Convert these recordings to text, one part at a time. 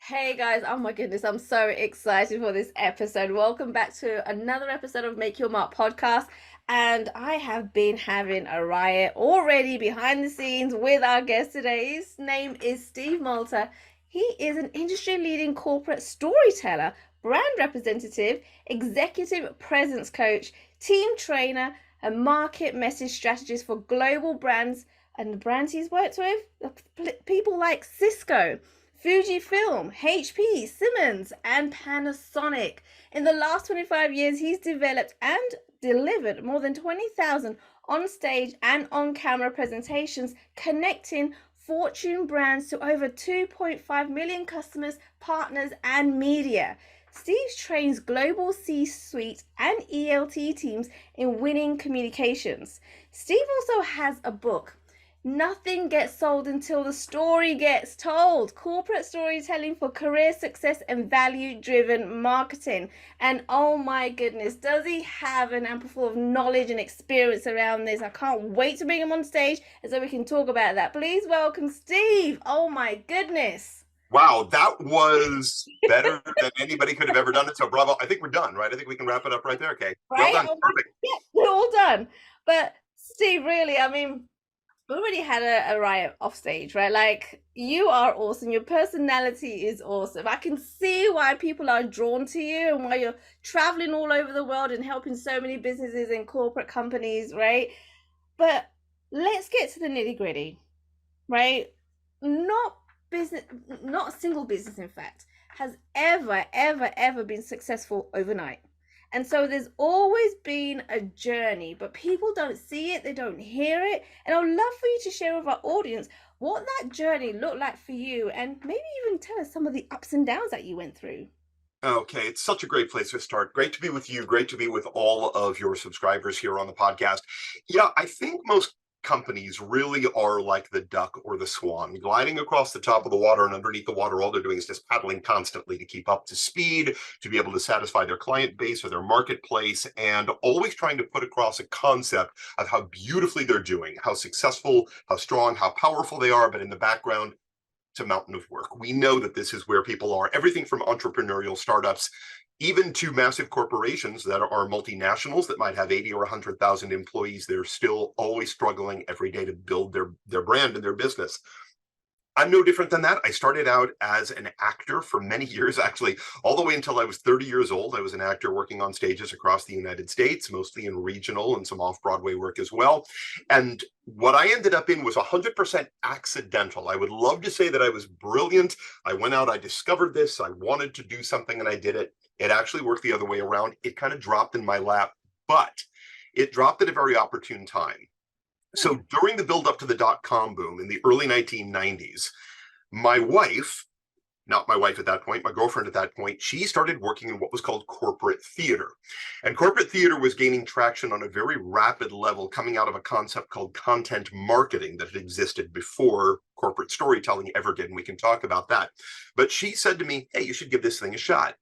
Hey guys, oh my goodness, I'm so excited for this episode. Welcome back to another episode of Make Your Mark podcast. And I have been having a riot already behind the scenes with our guest today. His name is Steve Multer. He is an industry leading corporate storyteller, brand representative, executive presence coach, team trainer, and market message strategist for global brands. And the brands he's worked with, people like Cisco, Fujifilm, HP, Siemens, and Panasonic. In the last 25 years, he's developed and delivered more than 20,000 on stage and on camera presentations, connecting Fortune brands to over 2.5 million customers, partners, and media. Steve trains global C-suite and ELT teams in winning communications. Steve also has a book. Nothing gets sold until the story gets told. Corporate storytelling for career success and value-driven marketing. And oh my goodness, does he have an ample of knowledge and experience around this? I can't wait to bring him on stage so we can talk about that. Please welcome Steve. Oh my goodness. Wow, that was better than anybody could have ever done it. So bravo. I think we're done, right? I think we can wrap it up right there. Okay. Well Right? done. Perfect. Yeah, we're all done. But Steve, really, we already had a riot off stage, right? Like, you are awesome. Your personality is awesome. I can see why people are drawn to you and why you're traveling all over the world and helping so many businesses and corporate companies, right? But let's get to the nitty gritty, right? Not business, not a single business, in fact, has ever been successful overnight. And so there's always been a journey, but people don't see it, they don't hear it. And I'd love for you to share with our audience what that journey looked like for you, and maybe even tell us some of the ups and downs that you went through. Okay, it's such a great place to start. Great to be with you. Great to be with all of your subscribers here on the podcast. Yeah, I think most companies really are like the duck or the swan, gliding across the top of the water, and underneath the water, all they're doing is just paddling constantly to keep up to speed, to be able to satisfy their client base or their marketplace, and always trying to put across a concept of how beautifully they're doing, how successful, how strong, how powerful they are, but in the background, it's a mountain of work. We know that this is where people are, everything from entrepreneurial startups even to massive corporations that are multinationals that might have 80 or 100,000 employees. They're still always struggling every day to build their brand and their business. I'm no different than that. I started out as an actor for many years, actually, all the way until I was 30 years old. I was an actor working on stages across the United States, mostly in regional and some off-Broadway work as well. And what I ended up in was 100% accidental. I would love to say that I was brilliant. I went out, I discovered this, I wanted to do something, and I did it. It actually worked the other way around. It kind of dropped in my lap, but it dropped at a very opportune time. So during the build up to the dot-com boom in the early 1990s, my wife, not my wife at that point, my girlfriend at that point, she started working in what was called corporate theater. And corporate theater was gaining traction on a very rapid level, coming out of a concept called content marketing that had existed before corporate storytelling ever did. And we can talk about that. But she said to me, hey, you should give this thing a shot.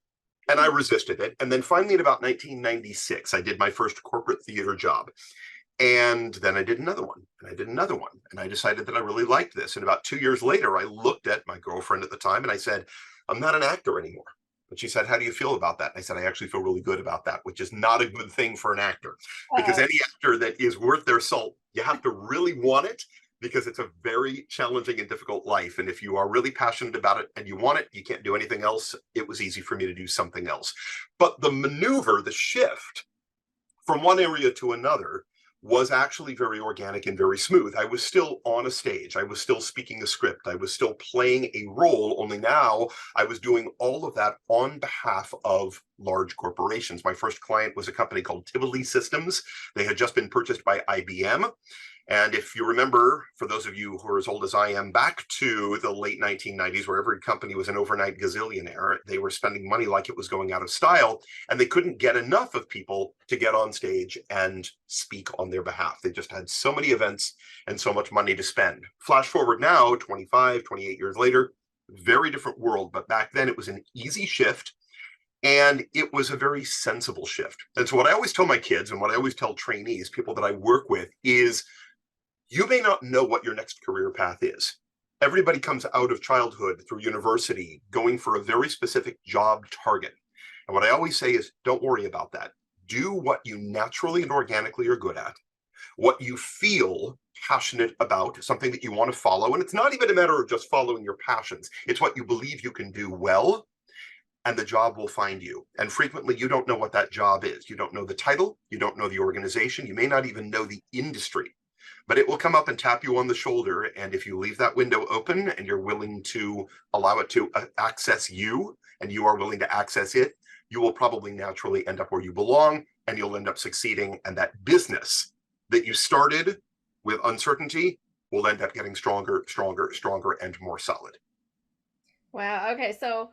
And I resisted it. And then finally in about 1996, I did my first corporate theater job. And then I did another one, and I did another one, and I decided that I really liked this. And about 2 years later, I looked at my girlfriend at the time and I said, I'm not an actor anymore. And she said, how do you feel about that? And I said, I actually feel really good about that, which is not a good thing for an actor, because any actor that is worth their salt, you have to really want it, because it's a very challenging and difficult life. And if you are really passionate about it and you want it, you can't do anything else. It was easy for me to do something else. But the maneuver, the shift from one area to another, was actually very organic and very smooth. I was still on a stage. I was still speaking a script. I was still playing a role, only now I was doing all of that on behalf of large corporations. My first client was a company called Tivoli Systems. They had just been purchased by IBM. And if you remember, for those of you who are as old as I am, back to the late 1990s, where every company was an overnight gazillionaire, they were spending money like it was going out of style, and they couldn't get enough of people to get on stage and speak on their behalf. They just had so many events and so much money to spend. Flash forward now, 25, 28 years later, very different world. But back then it was an easy shift. And it was a very sensible shift. And so what I always tell my kids and what I always tell trainees, people that I work with, is you may not know what your next career path is. Everybody comes out of childhood through university going for a very specific job target. And what I always say is, don't worry about that. Do what you naturally and organically are good at, what you feel passionate about, something that you want to follow. And it's not even a matter of just following your passions, it's what you believe you can do well, and the job will find you. And frequently, you don't know what that job is. You don't know the title, you don't know the organization, you may not even know the industry, but it will come up and tap you on the shoulder. And if you leave that window open and you're willing to allow it to access you, and you are willing to access it, you will probably naturally end up where you belong, and you'll end up succeeding. And that business that you started with uncertainty will end up getting stronger, stronger, stronger, and more solid. Wow. Okay. So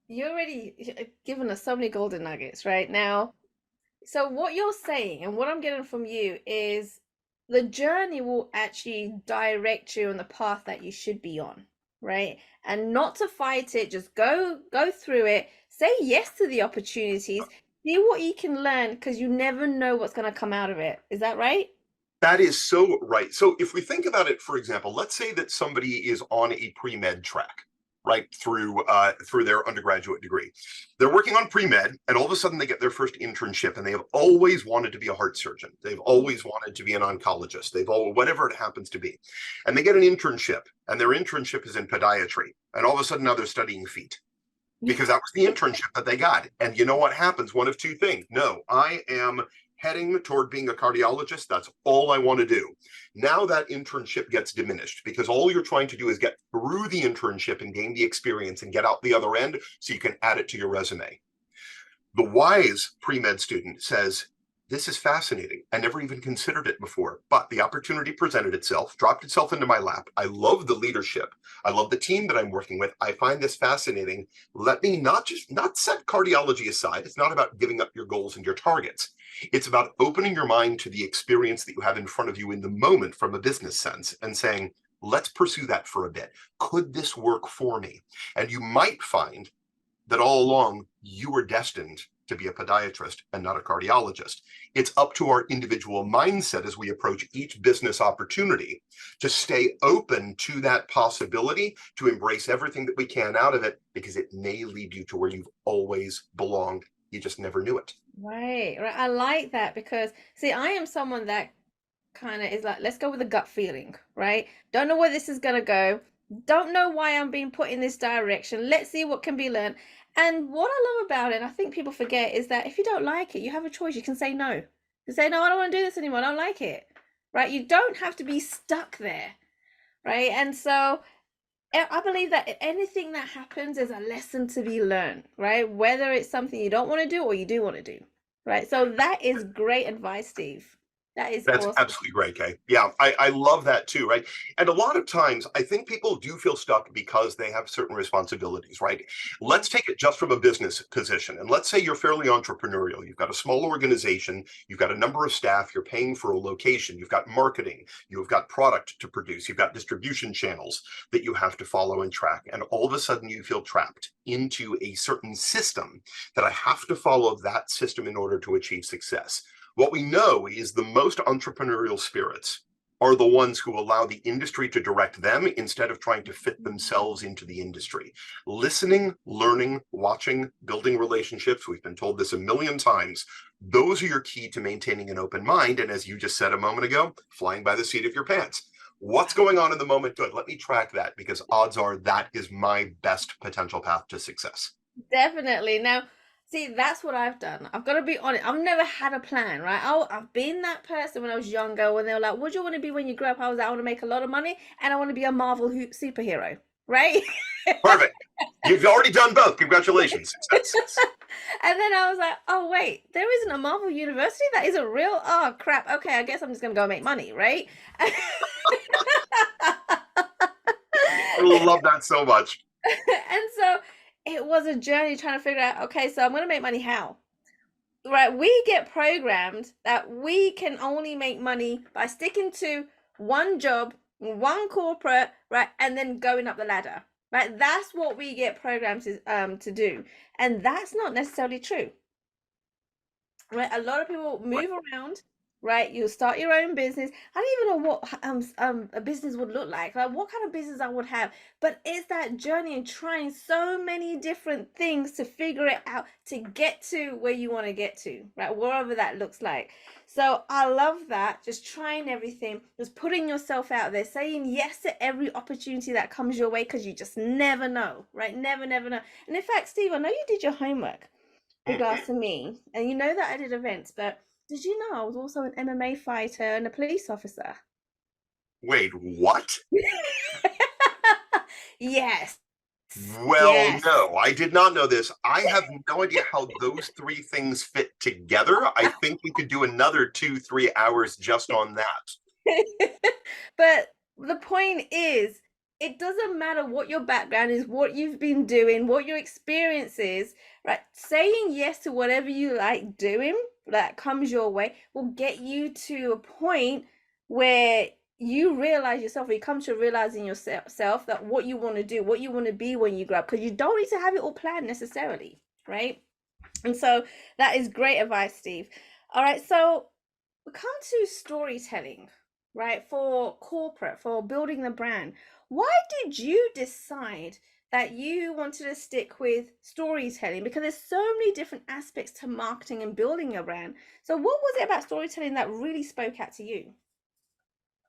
you already given us so many golden nuggets right now. So what you're saying and what I'm getting from you is the journey will actually direct you on the path that you should be on, right? And not to fight it, just go through it, say yes to the opportunities, see what you can learn, because you never know what's going to come out of it. Is that right? That is so right. So if we think about it, for example, let's say that somebody is on a pre-med track, right, through their undergraduate degree. They're working on pre-med, and all of a sudden they get their first internship, and they have always wanted to be a heart surgeon. They've always wanted to be an oncologist. They've always, whatever it happens to be. And they get an internship, and their internship is in podiatry. And all of a sudden now they're studying feet, because that was the internship that they got. And you know what happens? One of two things. No, I am heading toward being a cardiologist. That's all I want to do. Now that internship gets diminished, because all you're trying to do is get through the internship and gain the experience and get out the other end so you can add it to your resume. The wise pre-med student says, this is fascinating. I never even considered it before, but the opportunity presented itself, dropped itself into my lap. I love the leadership. I love the team that I'm working with. I find this fascinating. Let me not set cardiology aside. It's not about giving up your goals and your targets. It's about opening your mind to the experience that you have in front of you in the moment from a business sense and saying, let's pursue that for a bit. Could this work for me? And you might find that all along you were destined to be a podiatrist and not a cardiologist. It's up to our individual mindset as we approach each business opportunity to stay open to that possibility, to embrace everything that we can out of it, because it may lead you to where you've always belonged. You just never knew it. Right. I like that because, see, I am someone that kind of is like, let's go with a gut feeling, right? Don't know where this is going to go. Don't know why I'm being put in this direction. Let's see what can be learned. And what I love about it, and I think people forget, is that if you don't like it, you have a choice. You can say no. You can say, no, I don't want to do this anymore. I don't like it, right? You don't have to be stuck there, right? And so I believe that anything that happens is a lesson to be learned, right? Whether it's something you don't want to do or you do want to do, right? So that is great advice, Steve. That is That's awesome. absolutely great, Kay. Yeah, I love that too, right? And a lot of times, I think people do feel stuck because they have certain responsibilities, right? Let's take it just from a business position. And let's say you're fairly entrepreneurial. You've got a small organization, you've got a number of staff, you're paying for a location, you've got marketing, you've got product to produce, you've got distribution channels that you have to follow and track. And all of a sudden, you feel trapped into a certain system that I have to follow that system in order to achieve success. What we know is the most entrepreneurial spirits are the ones who allow the industry to direct them instead of trying to fit themselves into the industry. Listening, learning, watching, building relationships, we've been told this a million times, those are your key to maintaining an open mind. And as you just said a moment ago, flying by the seat of your pants. What's going on in the moment? Good. Let me track that, because odds are that is my best potential path to success. Definitely. Now, see, that's what I've done. I've got to be honest. I've never had a plan, right? I've been that person when I was younger, when they were like, what do you want to be when you grow up? I was like, I want to make a lot of money and I want to be a Marvel superhero, right? Perfect. You've already done both. Congratulations. Success. And then I was like, oh, wait, there isn't a Marvel University? That isn't real? Oh, crap. Okay, I guess I'm just going to go make money, right? I love that so much. And so it was a journey trying to figure out, okay, so I'm going to make money how? Right? We get programmed that we can only make money by sticking to one job, one corporate, right? And then going up the ladder, right? That's what we get programmed to do. And that's not necessarily true, right? A lot of people move around. right? You start your own business. I don't even know what a business would look like what kind of business I would have. But it's that journey and trying so many different things to figure it out to get to where you want to get to, right? Wherever that looks like. So I love that. Just trying everything, just putting yourself out there, saying yes to every opportunity that comes your way because you just never know, right? Never, never know. And in fact, Steve, I know you did your homework regards to me, and you know that I did events, but did you know I was also an MMA fighter and a police officer? Wait, what? Yes. Well, Yes. no, I did not know this. I have no idea how those three things fit together. I think we could do another 2, 3 hours just on that. But the point is, it doesn't matter what your background is, what you've been doing, what your experience is, right? Saying yes to whatever you like doing that comes your way will get you to a point where you realize yourself, or you come to realizing yourself that what you want to do, what you want to be when you grow up, because you don't need to have it all planned necessarily, right? And so that is great advice, Steve. All right, so we come to storytelling, right? For corporate, for building the brand. Why did you decide that you wanted to stick with storytelling? Because there's so many different aspects to marketing and building a brand. So what was it about storytelling that really spoke out to you?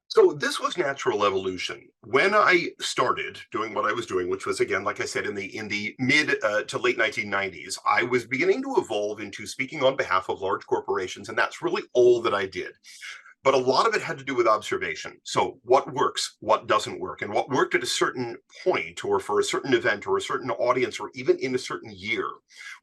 So this was natural evolution. When I started doing what I was doing, which was again, like I said, in the mid to late 1990s, I was beginning to evolve into speaking on behalf of large corporations, and that's really all that I did. But a lot of it had to do with observation. So what works, what doesn't work, and what worked at a certain point or for a certain event or a certain audience or even in a certain year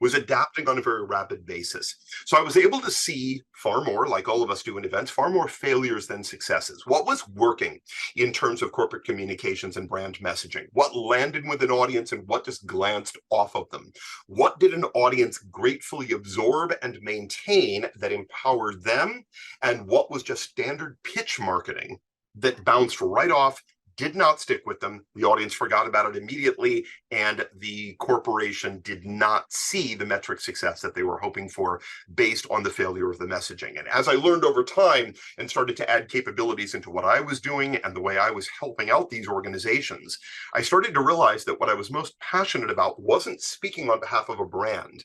was adapting on a very rapid basis. So I was able to see far more, like all of us do in events, far more failures than successes. What was working in terms of corporate communications and brand messaging? What landed with an audience and what just glanced off of them? What did an audience gratefully absorb and maintain that empowered them? And what was just standard pitch marketing that bounced right off, did not stick with them. The audience forgot about it immediately, and the corporation did not see the metric success that they were hoping for based on the failure of the messaging. And as I learned over time and started to add capabilities into what I was doing and the way I was helping out these organizations, I started to realize that what I was most passionate about wasn't speaking on behalf of a brand.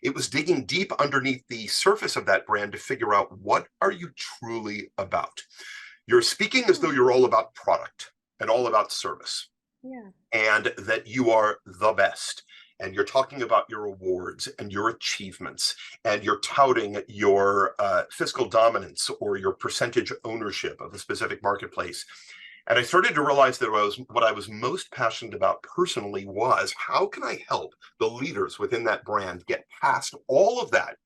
It was digging deep underneath the surface of that brand to figure out, what are you truly about? You're speaking as though you're all about product and all about service, Yeah. and that you are the best. And you're talking about your awards and your achievements, and you're touting your fiscal dominance or your percentage ownership of a specific marketplace. And I started to realize that what I was most passionate about personally was, how can I help the leaders within that brand get past all of that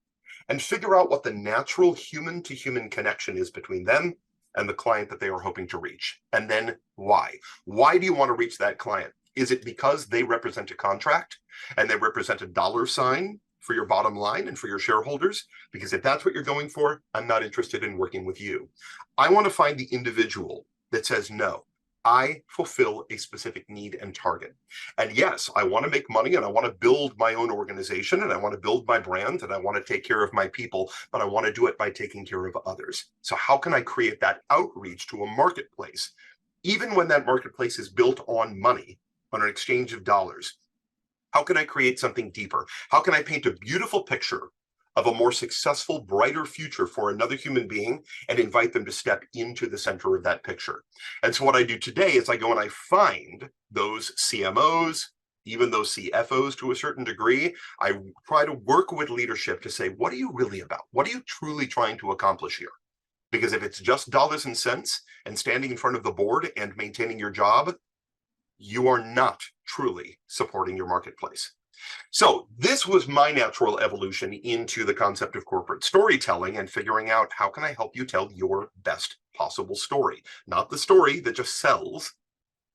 and figure out what the natural human to human connection is between them and the client that they are hoping to reach. And then why? Why do you want to reach that client? Is it because they represent a contract and they represent a dollar sign for your bottom line and for your shareholders? Because if that's what you're going for, I'm not interested in working with you. I want to find the individual that says, no, I fulfill a specific need and target. And yes, I want to make money and I want to build my own organization and I want to build my brand and I want to take care of my people, but I want to do it by taking care of others. So how can I create that outreach to a marketplace, even when that marketplace is built on money, on an exchange of dollars? How can I create something deeper? How can I paint a beautiful picture of a more successful, brighter future for another human being and invite them to step into the center of that picture? And so what I do today is I go and I find those CMOs, even those CFOs to a certain degree. I try to work with leadership to say, what are you really about? What are you truly trying to accomplish here? Because if it's just dollars and cents and standing in front of the board and maintaining your job, you are not truly supporting your marketplace. So this was my natural evolution into the concept of corporate storytelling and figuring out, how can I help you tell your best possible story? Not the story that just sells,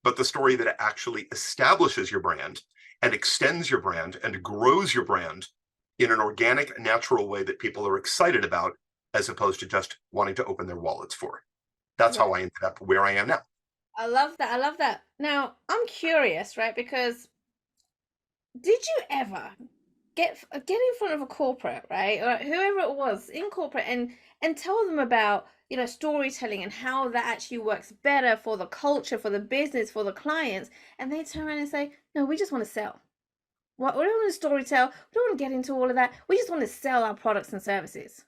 but the story that actually establishes your brand and extends your brand and grows your brand in an organic, natural way that people are excited about, as opposed to just wanting to open their wallets for. That's how Right. I ended up where I am now. I love that. I love that. Now, I'm curious, right? Because did you ever get in front of a corporate, right, or whoever it was in corporate, and tell them about, storytelling and how that actually works better for the culture, for the business, for the clients, and they turn around and say, no, we just want to sell. What, we don't want to storytell, we don't want to get into all of that, we just want to sell our products and services.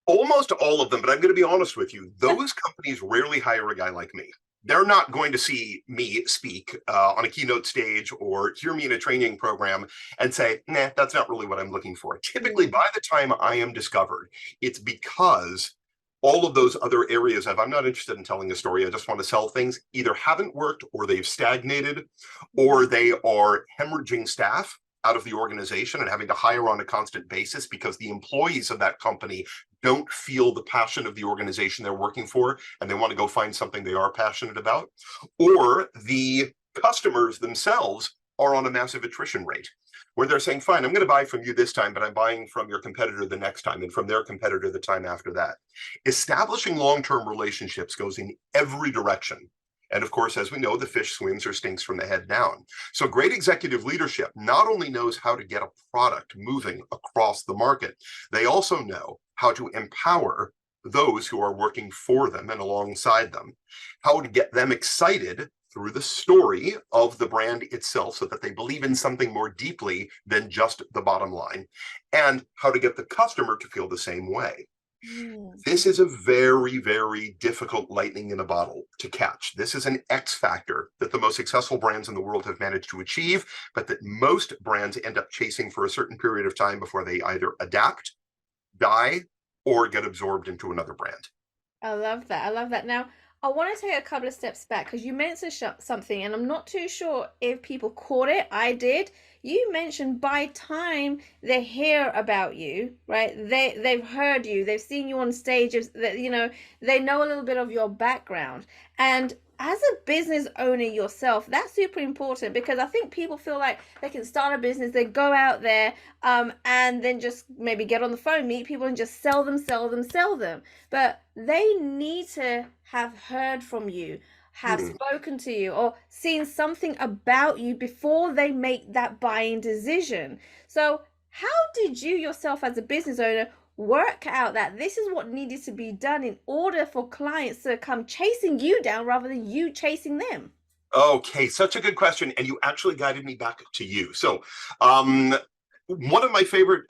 Almost all of them, but I'm going to be honest with you. Those companies rarely hire a guy like me. They're not going to see me speak on a keynote stage or hear me in a training program and say, nah, that's not really what I'm looking for. Typically, Yeah. by the time I am discovered, it's because all of those other areas of I'm not interested in telling a story, I just want to sell things, either haven't worked or they've stagnated or they are hemorrhaging staff out of the organization and having to hire on a constant basis because the employees of that company don't feel the passion of the organization they're working for and they want to go find something they are passionate about, or the customers themselves are on a massive attrition rate where they're saying, fine, I'm going to buy from you this time, but I'm buying from your competitor the next time and from their competitor the time after that. Establishing long-term relationships goes in every direction. And of course, as we know, the fish swims or stinks from the head down. So great executive leadership not only knows how to get a product moving across the market, they also know how to empower those who are working for them and alongside them, how to get them excited through the story of the brand itself so that they believe in something more deeply than just the bottom line, and how to get the customer to feel the same way. Mm. This is a very, very difficult lightning in a bottle to catch. This is an X factor that the most successful brands in the world have managed to achieve, but that most brands end up chasing for a certain period of time before they either adapt, die, or get absorbed into another brand. I love that. I love that. Now, I want to take a couple of steps back because you mentioned something, and I'm not too sure if people caught it. I did. You mentioned by time they hear about you, right? They've heard you, they've seen you on stage, they know a little bit of your background. And as a business owner yourself, that's super important because I think people feel like they can start a business, they go out there, and then just maybe get on the phone, meet people, and just sell them, sell them, sell them. But they need to have heard from you, have spoken to you, or seen something about you before they make that buying decision. So, how did you yourself, as a business owner, work out that this is what needed to be done in order for clients to come chasing you down rather than you chasing them? Okay, such a good question. And you actually guided me back to you. So, one of my favorite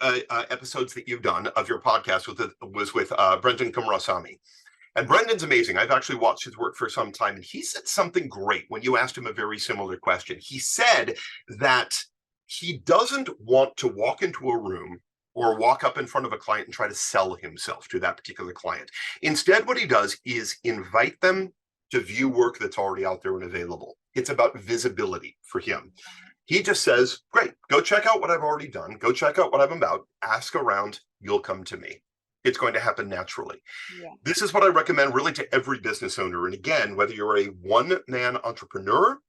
episodes that you've done of your podcast was with Brendan Kumrasamy. And Brendan's amazing. I've actually watched his work for some time. And he said something great when you asked him a very similar question. He said that he doesn't want to walk into a room or walk up in front of a client and try to sell himself to that particular client. Instead, what he does is invite them to view work that's already out there and available. It's about visibility for him. He just says, great, go check out what I've already done. Go check out what I'm about. Ask around. You'll come to me. It's going to happen naturally. Yeah. This is what I recommend really to every business owner. And again, whether you're a one-man entrepreneur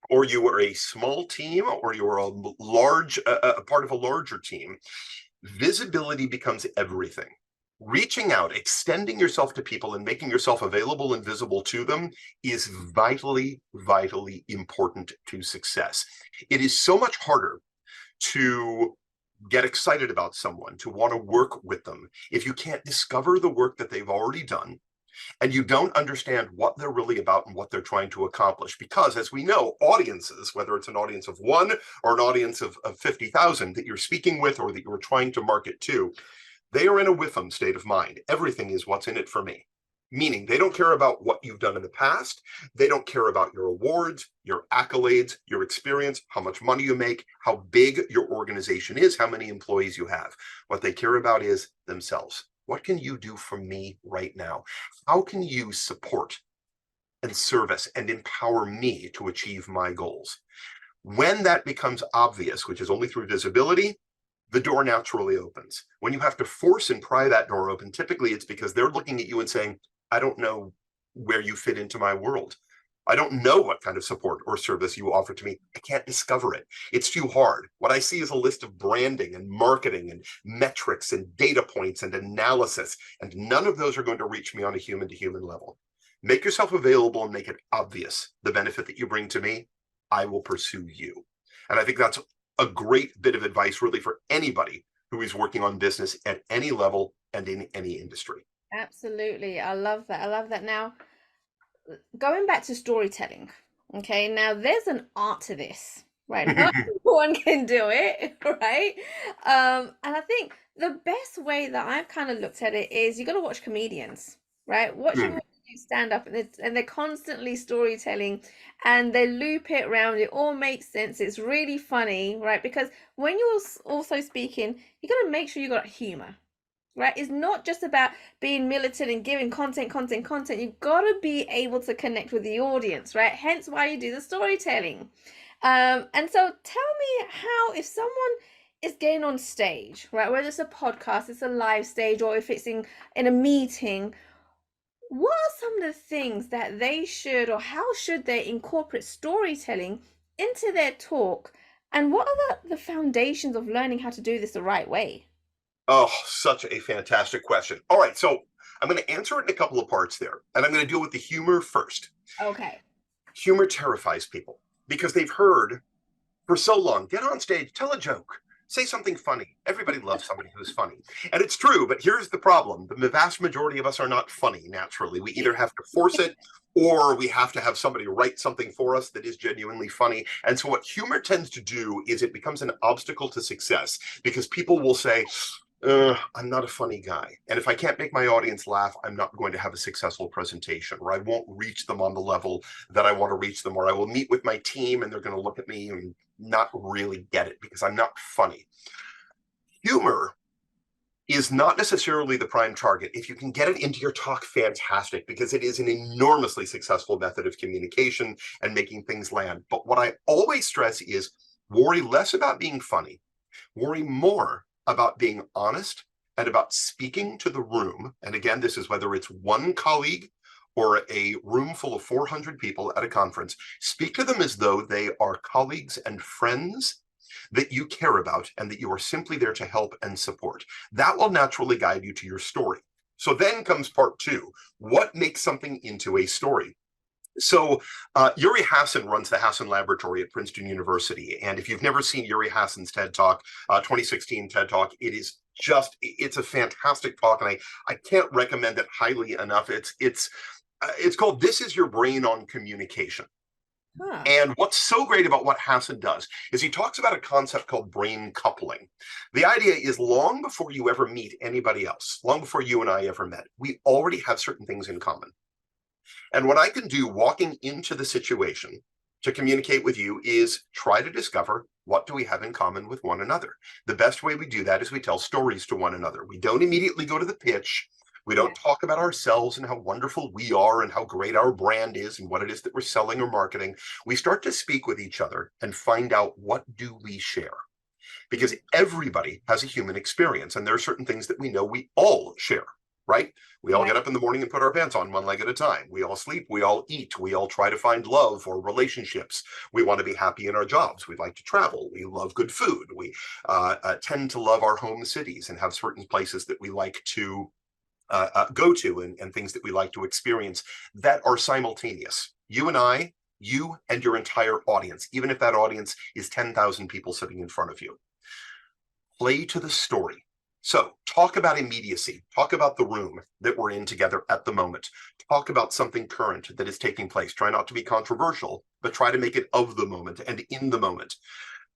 or you are a small team or you're a part of a larger team, visibility becomes everything. Reaching out, extending yourself to people and making yourself available and visible to them is vitally, vitally important to success. It is so much harder to get excited about someone, to want to work with them, if you can't discover the work that they've already done and you don't understand what they're really about and what they're trying to accomplish. Because as we know, audiences, whether it's an audience of one or an audience of 50,000 that you're speaking with or that you're trying to market to, they are in a whiffum state of mind. Everything is what's in it for me. Meaning they don't care about what you've done in the past. They don't care about your awards, your accolades, your experience, how much money you make, how big your organization is, how many employees you have. What they care about is themselves. What can you do for me right now? How can you support and service and empower me to achieve my goals? When that becomes obvious, which is only through visibility, the door naturally opens. When you have to force and pry that door open, typically it's because they're looking at you and saying, I don't know where you fit into my world. I don't know what kind of support or service you offer to me. I can't discover it. It's too hard. What I see is a list of branding and marketing and metrics and data points and analysis, and none of those are going to reach me on a human-to-human level. Make yourself available and make it obvious the benefit that you bring to me. I will pursue you. And I think that's a great bit of advice really for anybody who is working on business at any level and in any industry. Absolutely. I love that. I love that. Now, going back to storytelling, okay, now there's an art to this, right? Not everyone can do it, right? And I think the best way that I've kind of looked at it is you got to watch comedians, right? Watching Hmm. what they stand up and they're constantly storytelling and they loop it around. It all makes sense. It's really funny, right? Because when you're also speaking, you got to make sure you got humor, right? It's not just about being militant and giving content. You've got to be able to connect with the audience, right? Hence why you do the storytelling. And so tell me how, if someone is getting on stage, right, whether it's a podcast, it's a live stage, or if it's in a meeting, what are some of the things that they should, or how should they incorporate storytelling into their talk? And what are the foundations of learning how to do this the right way? Oh, such a fantastic question. All right, so I'm going to answer it in a couple of parts there, and I'm going to deal with the humor first. Okay. Humor terrifies people because they've heard for so long, get on stage, tell a joke, say something funny. Everybody loves somebody who's funny. And it's true, but here's the problem. The vast majority of us are not funny naturally. We either have to force it or we have to have somebody write something for us that is genuinely funny. And so what humor tends to do is it becomes an obstacle to success because people will say, I'm not a funny guy. And if I can't make my audience laugh, I'm not going to have a successful presentation, or I won't reach them on the level that I want to reach them, or I will meet with my team and they're going to look at me and not really get it because I'm not funny. Humor is not necessarily the prime target. If you can get it into your talk, fantastic, because it is an enormously successful method of communication and making things land. But what I always stress is worry less about being funny, worry more about being honest and about speaking to the room. And again, this is whether it's one colleague or a room full of 400 people at a conference. Speak to them as though they are colleagues and friends that you care about and that you are simply there to help and support. That will naturally guide you to your story. So then comes part two. What makes something into a story? So Yuri Hasson runs the Hasson Laboratory at Princeton University. And if you've never seen Yuri Hasson's TED Talk, 2016 TED Talk, it's a fantastic talk. And I can't recommend it highly enough. It's called This Is Your Brain on Communication. Huh. And what's so great about what Hasson does is he talks about a concept called brain coupling. The idea is long before you ever meet anybody else, long before you and I ever met, we already have certain things in common. And what I can do walking into the situation to communicate with you is try to discover what do we have in common with one another. The best way we do that is we tell stories to one another. We don't immediately go to the pitch. We don't talk about ourselves and how wonderful we are and how great our brand is and what it is that we're selling or marketing. We start to speak with each other and find out what do we share. Because everybody has a human experience and there are certain things that we know we all share, right? We all get up in the morning and put our pants on one leg at a time. We all sleep, we all eat, we all try to find love or relationships. We want to be happy in our jobs. We like to travel. We love good food. We tend to love our home cities and have certain places that we like to go to and things that we like to experience that are simultaneous. You and I, you and your entire audience, even if that audience is 10,000 people sitting in front of you. Play to the story. So talk about immediacy. Talk about the room that we're in together at the moment. Talk about something current that is taking place. Try not to be controversial, but try to make it of the moment and in the moment.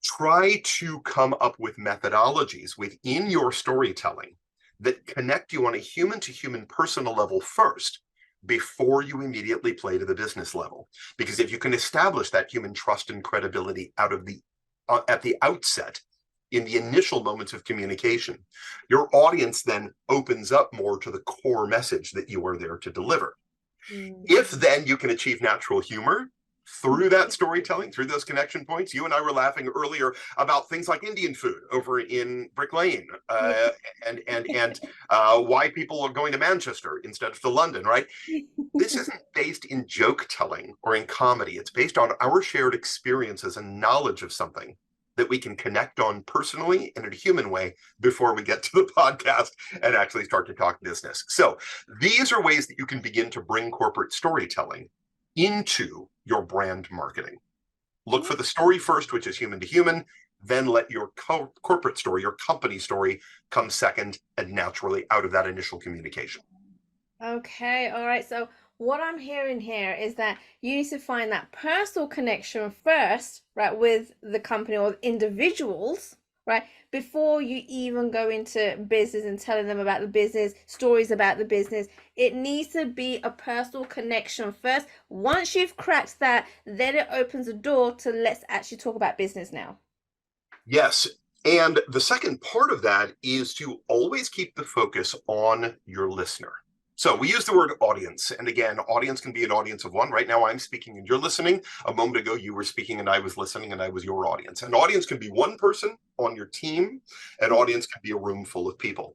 Try to come up with methodologies within your storytelling that connect you on a human-to-human personal level first before you immediately play to the business level. Because if you can establish that human trust and credibility at the outset, in the initial moments of communication, your audience then opens up more to the core message that you are there to deliver. If then you can achieve natural humor through that storytelling, through those connection points. You and I were laughing earlier about things like Indian food over in Brick Lane, and why people are going to Manchester instead of to London, right? This isn't based in joke telling or in comedy. It's based on our shared experiences and knowledge of something that we can connect on personally in a human way before we get to the podcast and actually start to talk business. So these are ways that you can begin to bring corporate storytelling into your brand marketing. Look for the story first, which is human to human. then let your corporate story, your company story come second and naturally out of that initial communication. Okay, all right. So what I'm hearing here is that you need to find that personal connection first, right, with the company or individuals, right, before you even go into business and telling them about the business, stories about the business. It needs to be a personal connection first. Once you've cracked that, then it opens the door to let's actually talk about business now. Yes. And the second part of that is to always keep the focus on your listener. So we use the word audience. And again, audience can be an audience of one. Right now, I'm speaking and you're listening. A moment ago, you were speaking and I was listening and I was your audience. An audience can be one person on your team. An audience can be a room full of people.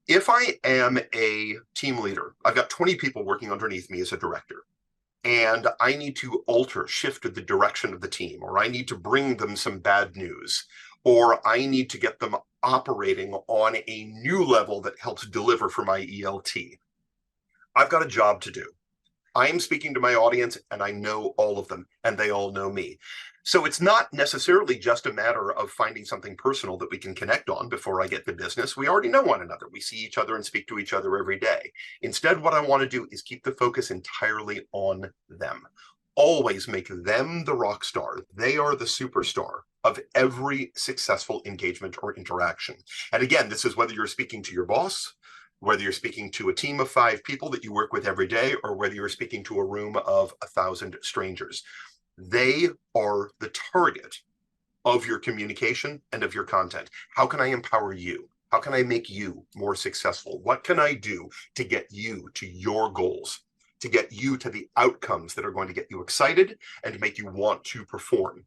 If I am a team leader, I've got 20 people working underneath me as a director, and I need to shift the direction of the team, or I need to bring them some bad news, or I need to get them operating on a new level that helps deliver for my ELT. I've got a job to do. I am speaking to my audience and I know all of them and they all know me. So it's not necessarily just a matter of finding something personal that we can connect on before I get to business. We already know one another. We see each other and speak to each other every day. Instead, what I want to do is keep the focus entirely on them. Always make them the rock star. They are the superstar of every successful engagement or interaction. And again, this is whether you're speaking to your boss, whether you're speaking to a team of 5 people that you work with every day, or whether you're speaking to a room of 1,000 strangers. They are the target of your communication and of your content. How can I empower you? How can I make you more successful? What can I do to get you to your goals, to get you to the outcomes that are going to get you excited and to make you want to perform?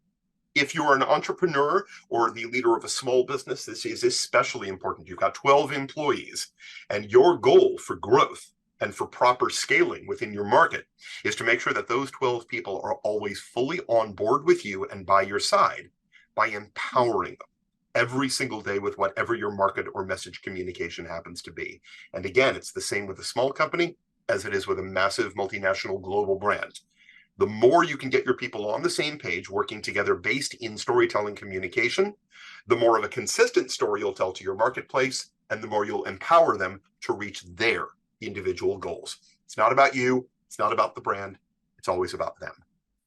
If you're an entrepreneur or the leader of a small business, this is especially important. You've got 12 employees, and your goal for growth and for proper scaling within your market is to make sure that those 12 people are always fully on board with you and by your side by empowering them every single day with whatever your market or message communication happens to be. And again, it's the same with a small company as it is with a massive multinational global brand. The more you can get your people on the same page, working together based in storytelling communication, the more of a consistent story you'll tell to your marketplace, and the more you'll empower them to reach their individual goals. It's not about you. It's not about the brand. It's always about them.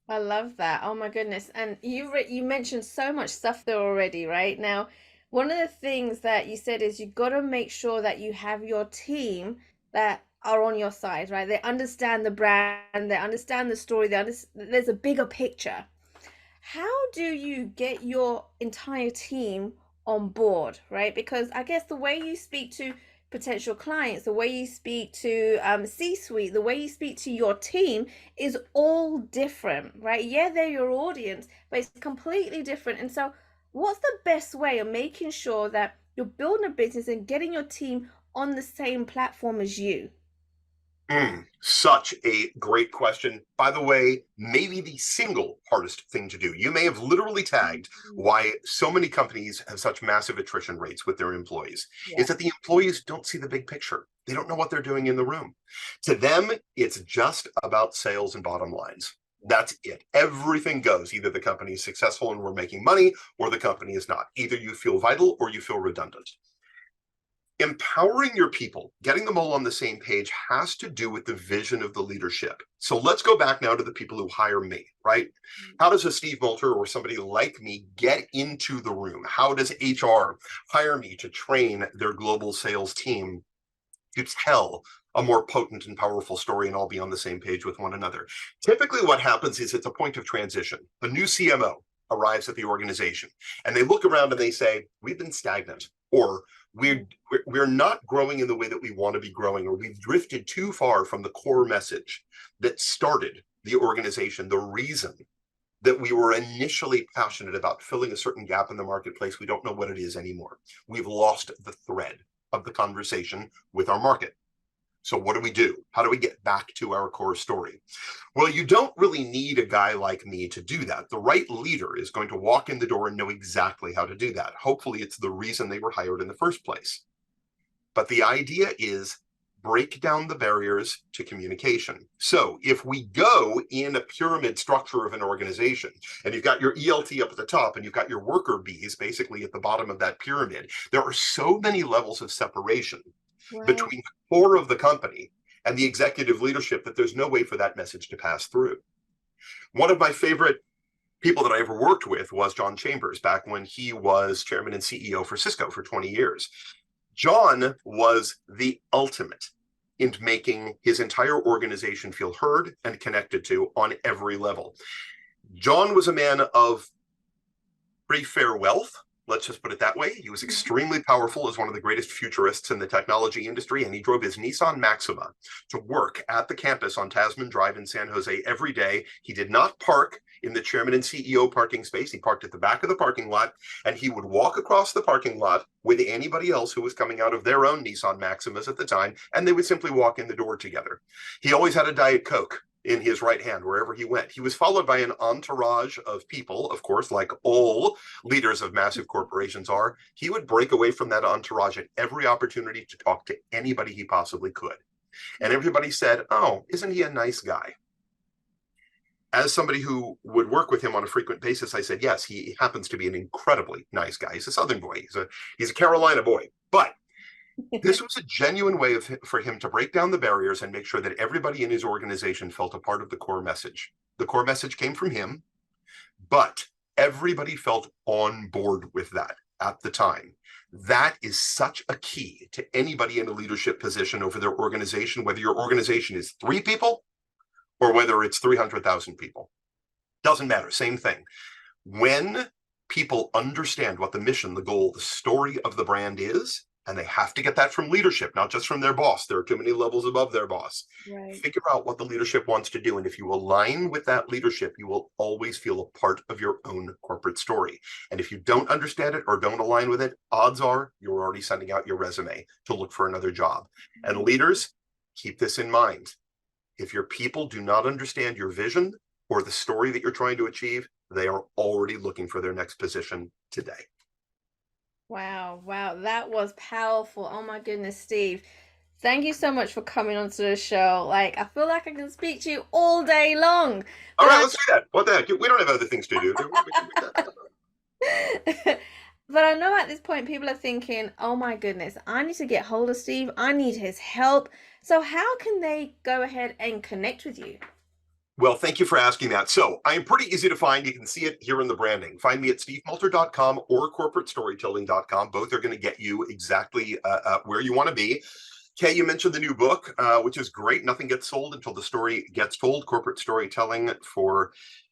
I love that. Oh my goodness. And you mentioned so much stuff there already, right? Now, one of the things that you said is you got to make sure that you have your team that are on your side, right? They understand the brand, they understand the story, there's a bigger picture. How do you get your entire team on board, right? Because I guess the way you speak to potential clients, the way you speak to C-suite, the way you speak to your team is all different, right? Yeah, they're your audience, but it's completely different. And so, what's the best way of making sure that you're building a business and getting your team on the same platform as you? Such a great question. By the way, maybe the single hardest thing to do. You may have literally tagged why so many companies have such massive attrition rates with their employees, is that the employees don't see the big picture. They don't know what they're doing in the room. To them, it's just about sales and bottom lines. That's it. Everything goes. Either the company is successful and we're making money, or the company is not. Either you feel vital or you feel redundant. Empowering your people, getting them all on the same page, has to do with the vision of the leadership. So let's go back now to the people who hire me, right? How does a Steve Multer or somebody like me get into the room? How does HR hire me to train their global sales team to tell a more potent and powerful story and all be on the same page with one another? Typically what happens is it's a point of transition. A new CMO arrives at the organization and they look around and they say, we've been stagnant, or we're not growing in the way that we want to be growing, or we've drifted too far from the core message that started the organization, the reason that we were initially passionate about filling a certain gap in the marketplace. We don't know what it is anymore. We've lost the thread of the conversation with our market. So what do? How do we get back to our core story? Well, you don't really need a guy like me to do that. The right leader is going to walk in the door and know exactly how to do that. Hopefully, it's the reason they were hired in the first place. But the idea is break down the barriers to communication. So if we go in a pyramid structure of an organization, and you've got your ELT up at the top, and you've got your worker bees basically at the bottom of that pyramid, there are so many levels of separation between the core of the company and the executive leadership that there's no way for that message to pass through. One of my favorite people that I ever worked with was John Chambers, back when he was chairman and CEO for Cisco for 20 years. John was the ultimate in making his entire organization feel heard and connected to on every level. John was a man of pretty fair wealth. Let's just put it that way. He was extremely powerful as one of the greatest futurists in the technology industry, and he drove his Nissan Maxima to work at the campus on Tasman Drive in San Jose every day. He did not park in the chairman and CEO parking space. He parked at the back of the parking lot, and he would walk across the parking lot with anybody else who was coming out of their own Nissan Maximas at the time, and they would simply walk in the door together. He always had a Diet Coke in his right hand wherever he went. He was followed by an entourage of people, of course, like all leaders of massive corporations are. He would break away from that entourage at every opportunity to talk to anybody he possibly could. And everybody said, "Oh, isn't he a nice guy?" As somebody who would work with him on a frequent basis, I said, yes, he happens to be an incredibly nice guy. He's a Southern boy. He's a Carolina boy. But this was a genuine way for him to break down the barriers and make sure that everybody in his organization felt a part of the core message. The core message came from him, but everybody felt on board with that at the time. That is such a key to anybody in a leadership position over their organization, whether your organization is 3 people or whether it's 300,000 people. Doesn't matter, same thing. When people understand what the mission, the goal, the story of the brand is, and they have to get that from leadership, not just from their boss. There are too many levels above their boss. Right. Figure out what the leadership wants to do. And if you align with that leadership, you will always feel a part of your own corporate story. And if you don't understand it or don't align with it, odds are you're already sending out your resume to look for another job. And leaders, keep this in mind. If your people do not understand your vision or the story that you're trying to achieve, they are already looking for their next position today. Wow, that was powerful. Oh my goodness, Steve. Thank you so much for coming onto the show. Like, I feel like I can speak to you all day long. All right, let's do that. What the heck? We don't have other things to do. But I know at this point people are thinking, oh my goodness, I need to get hold of Steve. I need his help. So how can they go ahead and connect with you? Well, thank you for asking that. So I am pretty easy to find. You can see it here in the branding. Find me at stevemulter.com or corporatestorytelling.com. Both are going to get you exactly where you want to be. Kay, you mentioned the new book, which is great. Nothing gets sold until the story gets told. Corporate storytelling for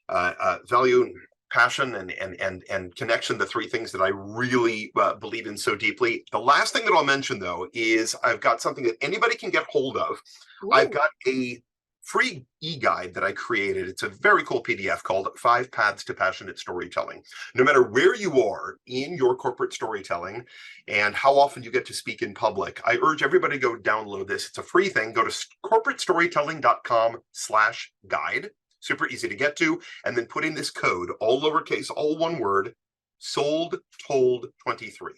value, passion, and connection, the 3 things that I really believe in so deeply. The last thing that I'll mention, though, is I've got something that anybody can get hold of. Ooh. I've got a free e-guide that I created. It's a very cool PDF called 5 Paths to Passionate Storytelling. No matter where you are in your corporate storytelling and how often you get to speak in public, I urge everybody to go download this. It's a free thing. Go to corporatestorytelling.com/guide. Super easy to get to. And then put in this code, all lowercase, all one word, sold told 23.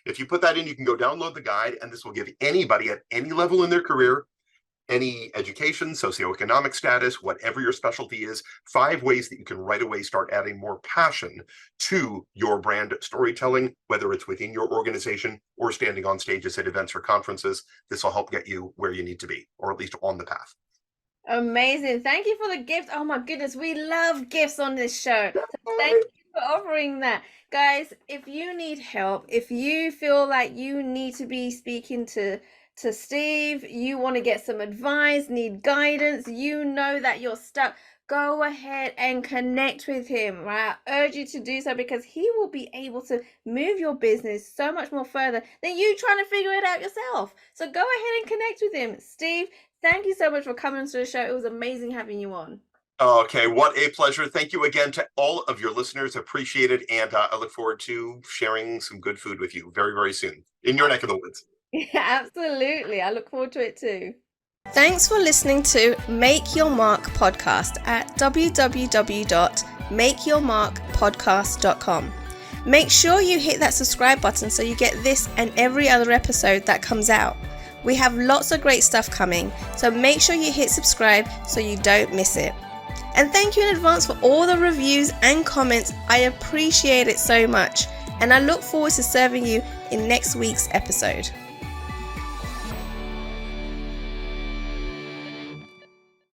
If you put that in, you can go download the guide, and this will give anybody at any level in their career, any education, socioeconomic status, whatever your specialty is, 5 ways that you can right away start adding more passion to your brand storytelling, whether it's within your organization or standing on stages at events or conferences. This will help get you where you need to be, or at least on the path. Amazing. Thank you for the gift. Oh my goodness, we love gifts on this show. So thank you for offering that. Guys, if you need help, if you feel like you need to be speaking to Steve, you want to get some advice, need guidance, you know that you're stuck, go ahead and connect with him, right? I urge you to do so, because he will be able to move your business so much more further than you trying to figure it out yourself. So go ahead and connect with him. Steve, thank you so much for coming to the show. It was amazing having you on. Okay, what a pleasure. Thank you again to all of your listeners. Appreciate it. And I look forward to sharing some good food with you very, very soon in your neck of the woods. Yeah, absolutely. I look forward to it too. Thanks for listening to Make Your Mark podcast at www.makeyourmarkpodcast.com. Make sure you hit that subscribe button so you get this and every other episode that comes out. We have lots of great stuff coming, so make sure you hit subscribe so you don't miss it. And thank you in advance for all the reviews and comments. I appreciate it so much, and I look forward to serving you in next week's episode.